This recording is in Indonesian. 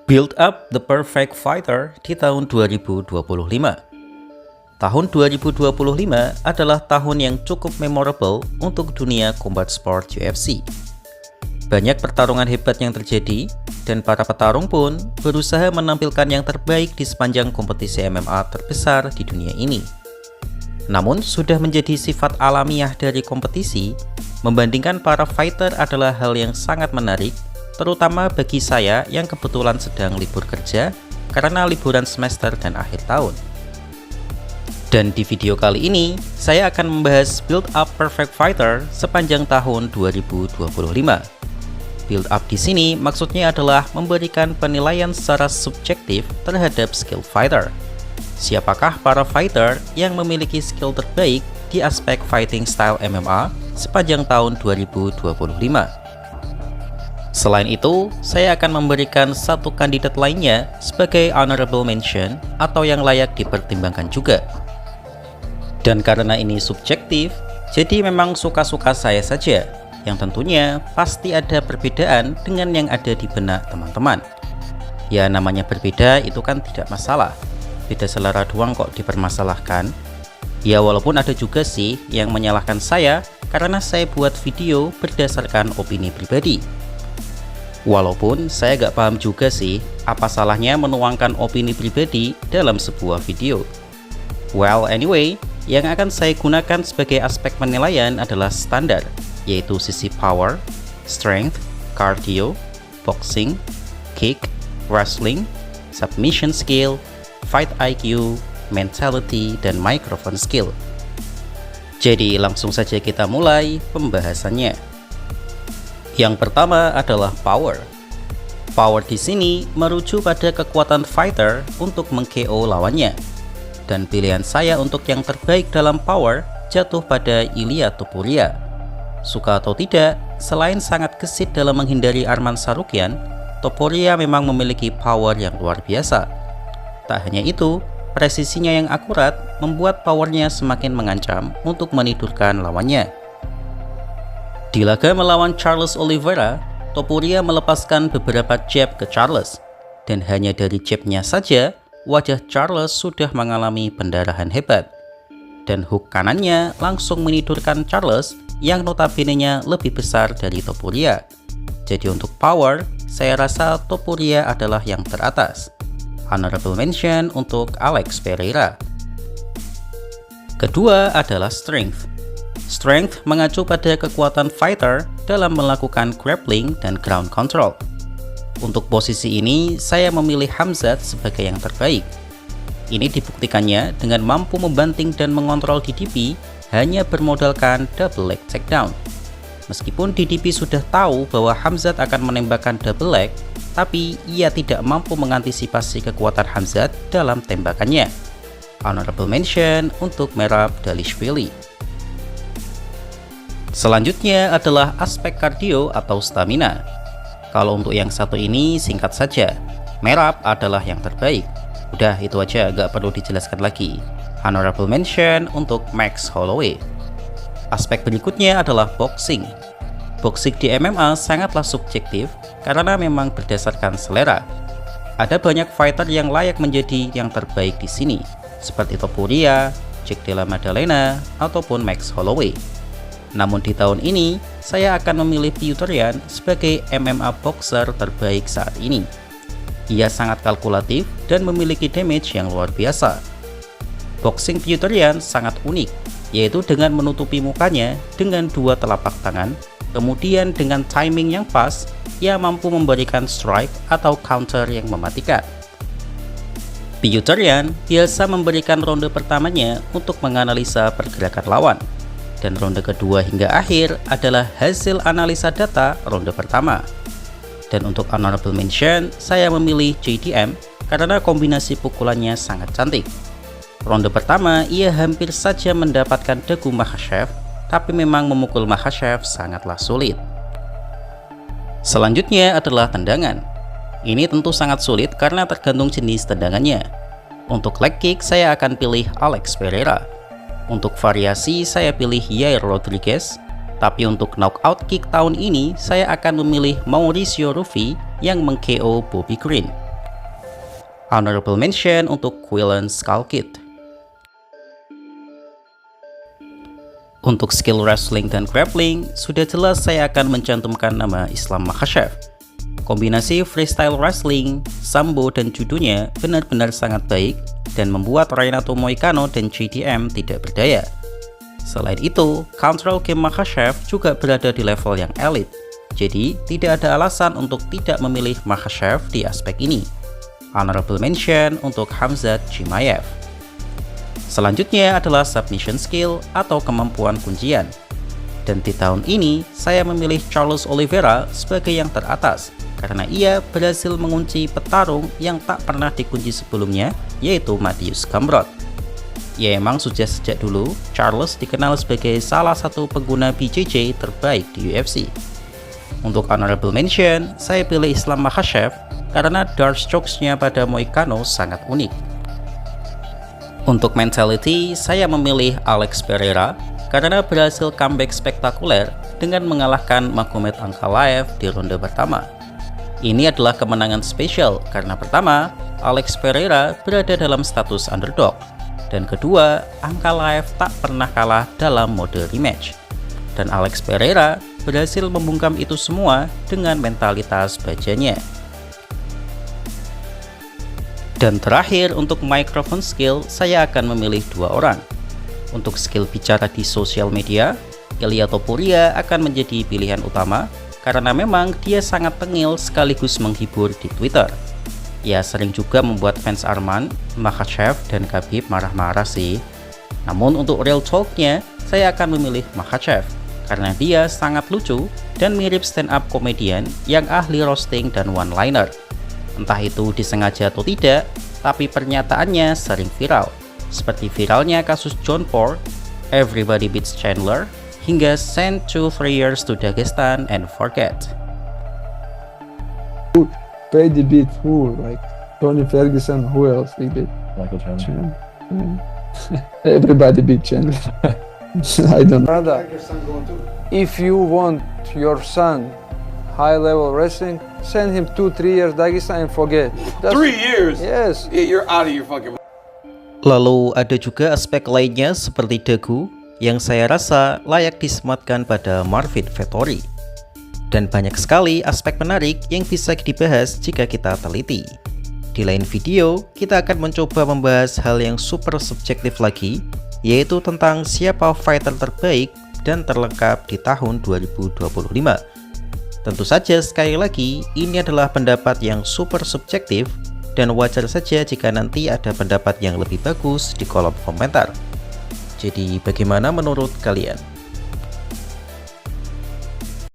Build up the perfect fighter di tahun 2025. Tahun 2025 adalah tahun yang cukup memorable untuk dunia combat sport UFC. Banyak pertarungan hebat yang terjadi, dan para petarung pun berusaha menampilkan yang terbaik di sepanjang kompetisi MMA terbesar di dunia ini. Namun, sudah menjadi sifat alamiah dari kompetisi, membandingkan para fighter adalah hal yang sangat menarik, terutama bagi saya yang kebetulan sedang libur kerja karena liburan semester dan akhir tahun. Dan di video kali ini, saya akan membahas build up perfect fighter sepanjang tahun 2025. Build up di sini maksudnya adalah memberikan penilaian secara subjektif terhadap skill fighter. Siapakah para fighter yang memiliki skill terbaik di aspek fighting style MMA sepanjang tahun 2025? Selain itu, saya akan memberikan satu kandidat lainnya sebagai honorable mention atau yang layak dipertimbangkan juga. Dan karena ini subjektif, jadi memang suka-suka saya saja, yang tentunya pasti ada perbedaan dengan yang ada di benak teman-teman. Ya, namanya berbeda itu kan tidak masalah, beda selera doang kok dipermasalahkan. Ya, walaupun ada juga sih yang menyalahkan saya karena saya buat video berdasarkan opini pribadi. Walaupun saya gak paham juga sih apa salahnya menuangkan opini pribadi dalam sebuah video. Well, anyway, yang akan saya gunakan sebagai aspek penilaian adalah standar, yaitu sisi power, strength, cardio, boxing, kick, wrestling, submission skill, fight IQ, mentality, dan microphone skill. Jadi langsung saja kita mulai pembahasannya. Yang pertama adalah power. Power di sini merujuk pada kekuatan fighter untuk meng-KO lawannya. Dan pilihan saya untuk yang terbaik dalam power jatuh pada Ilia Topuria. Suka atau tidak, selain sangat gesit dalam menghindari Arman Tsarukyan, Topuria memang memiliki power yang luar biasa. Tak hanya itu, presisinya yang akurat membuat powernya semakin mengancam untuk menidurkan lawannya. Di laga melawan Charles Oliveira, Topuria melepaskan beberapa jab ke Charles, dan hanya dari jabnya saja, wajah Charles sudah mengalami pendarahan hebat. Dan hook kanannya langsung menidurkan Charles yang notabene-nya lebih besar dari Topuria. Jadi untuk power, saya rasa Topuria adalah yang teratas. Honorable mention untuk Alex Pereira. Kedua adalah strength. Strength mengacu pada kekuatan fighter dalam melakukan grappling dan ground control. Untuk posisi ini, saya memilih Khamzat sebagai yang terbaik. Ini dibuktikannya dengan mampu membanting dan mengontrol DDP hanya bermodalkan double leg takedown. Meskipun DDP sudah tahu bahwa Khamzat akan menembakkan double leg, tapi ia tidak mampu mengantisipasi kekuatan Khamzat dalam tembakannya. Honorable mention untuk Merab Dvalishvili. Selanjutnya adalah aspek kardio atau stamina. Kalau untuk yang satu ini singkat saja, Merab adalah yang terbaik. Udah itu aja, gak perlu dijelaskan lagi. Honorable mention untuk Max Holloway. Aspek berikutnya adalah boxing. Boxing di MMA sangatlah subjektif karena memang berdasarkan selera. Ada banyak fighter yang layak menjadi yang terbaik di sini, seperti Topuria, Jack Della Maddalena, ataupun Max Holloway. Namun di tahun ini, saya akan memilih Piotr Yan sebagai MMA boxer terbaik saat ini. Ia sangat kalkulatif dan memiliki damage yang luar biasa. Boxing Piotr Yan sangat unik, yaitu dengan menutupi mukanya dengan dua telapak tangan, kemudian dengan timing yang pas, ia mampu memberikan strike atau counter yang mematikan. Piotr Yan biasa memberikan ronde pertamanya untuk menganalisa pergerakan lawan, dan ronde kedua hingga akhir adalah hasil analisa data ronde pertama. Dan untuk honorable mention, saya memilih JDM karena kombinasi pukulannya sangat cantik. Ronde pertama, ia hampir saja mendapatkan dagu Makhachev, tapi memang memukul Makhachev sangatlah sulit. Selanjutnya adalah tendangan. Ini tentu sangat sulit karena tergantung jenis tendangannya. Untuk leg kick, saya akan pilih Alex Pereira. Untuk variasi, saya pilih Yair Rodriguez. Tapi untuk knockout kick tahun ini, saya akan memilih Mauricio Rufy yang meng-KO Bobby Green. Honorable mention untuk Quillen Skull Kid. Untuk skill wrestling dan grappling, sudah jelas saya akan mencantumkan nama Islam Makhachev. Kombinasi freestyle wrestling, sambo, dan judonya benar-benar sangat baik dan membuat Renato Moicano dan JDM tidak berdaya. Selain itu, control game Makhachev juga berada di level yang elit, jadi tidak ada alasan untuk tidak memilih Makhachev di aspek ini. Honorable mention untuk Khamzat Chimaev. Selanjutnya adalah submission skill atau kemampuan kuncian. Dan di tahun ini, saya memilih Charles Oliveira sebagai yang teratas, karena ia berhasil mengunci petarung yang tak pernah dikunci sebelumnya, yaitu Mateusz Gamrot. Ya emang sudah sejak dulu, Charles dikenal sebagai salah satu pengguna BJJ terbaik di UFC. Untuk honorable mention, saya pilih Islam Makhachev karena dark strokes-nya pada Moicano sangat unik. Untuk mentality, saya memilih Alex Pereira karena berhasil comeback spektakuler dengan mengalahkan Magomed Ankalaev di ronde pertama. Ini adalah kemenangan spesial karena pertama, Alex Pereira berada dalam status underdog, dan kedua, Ankalaev tak pernah kalah dalam mode rematch. Dan Alex Pereira berhasil membungkam itu semua dengan mentalitas bajanya. Dan terakhir, untuk microphone skill, saya akan memilih dua orang. Untuk skill bicara di sosial media, Ilia Topuria akan menjadi pilihan utama karena memang dia sangat tengil sekaligus menghibur di Twitter. Ia sering juga membuat fans Arman, Makhachev, dan Khabib marah-marah sih. Namun untuk real talk-nya, saya akan memilih Makhachev karena dia sangat lucu dan mirip stand-up komedian yang ahli roasting dan one-liner. Entah itu disengaja atau tidak, tapi pernyataannya sering viral, seperti viralnya kasus John Paul, Everybody Beats Chandler, hingga Send 2-3 years to Dagestan and Forget. Brady beat who? Like Tony Ferguson, who else he beat? Michael Chandler. Everybody beat Chandler. I don't know. Brother, if you want your son high-level wrestling, send him 2-3 years Dagestan and forget. 3 years? Yes. Yeah, you're out of your fucking. Lalu ada juga aspek lainnya seperti dagu yang saya rasa layak disematkan pada Marvin Vettori. Dan banyak sekali aspek menarik yang bisa dibahas jika kita teliti. Di lain video, kita akan mencoba membahas hal yang super subjektif lagi, yaitu tentang siapa fighter terbaik dan terlengkap di tahun 2025. Tentu saja sekali lagi, ini adalah pendapat yang super subjektif dan wajar saja jika nanti ada pendapat yang lebih bagus di kolom komentar. Jadi bagaimana menurut kalian?